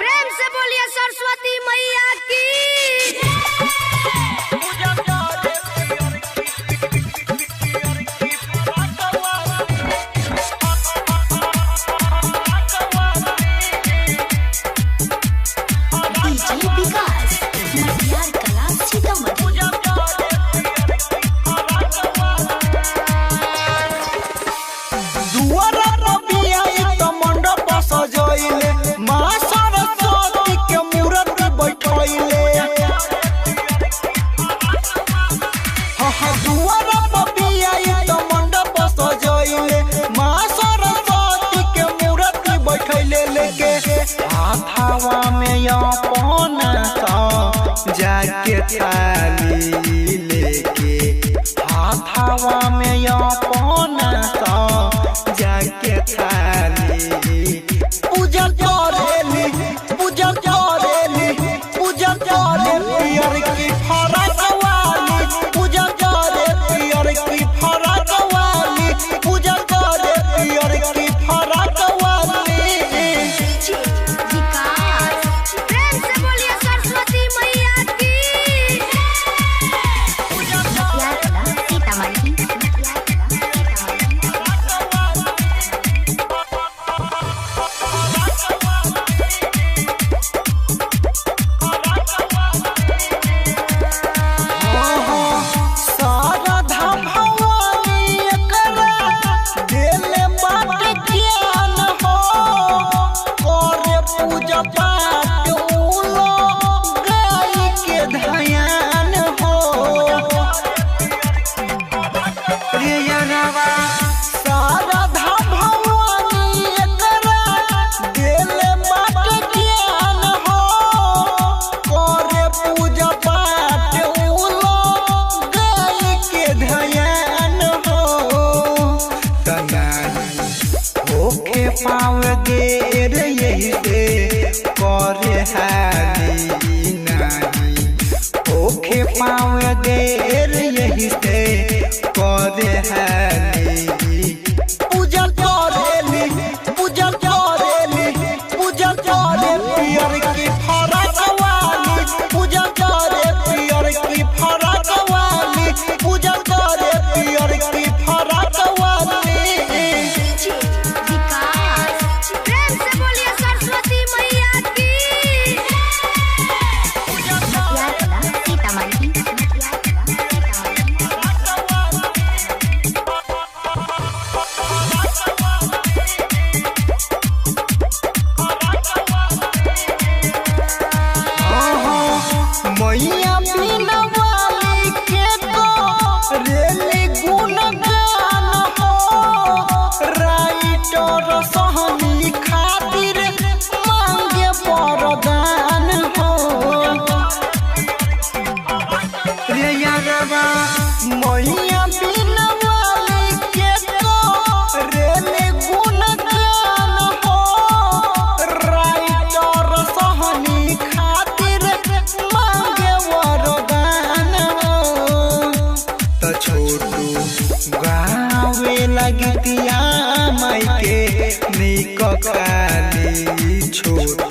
प्रेम से बोलिए सरस्वती मैया की। हाथावा में अपना जाके थाली लेके हाथावा में अपना जाके थाली पूजा करेली पूजा करेली पूजा करे पियर की फरक वाली पूजा करे पियर की फरक वाली पूजा करे पियर की फरक वाली। पाव गेर यही से करे हाली नाही ओखे पाव गेर यही से करे हाली पूजा करेली पूजा करेली पूजा करे पियर की फरक वाली पूजा करे पियर की फरक वाली पूजा करे पियर की फरक वाली। मैया बिना वाली के तो रेली गुणगान हो राइटर सहनी खातिर मांगे वरदान हो रे यारवा मैया बिना वाली के तो रेली गुणगान हो राइटर सहनी खातिर छोटू गावे लगतिया माई के निक काली छोटू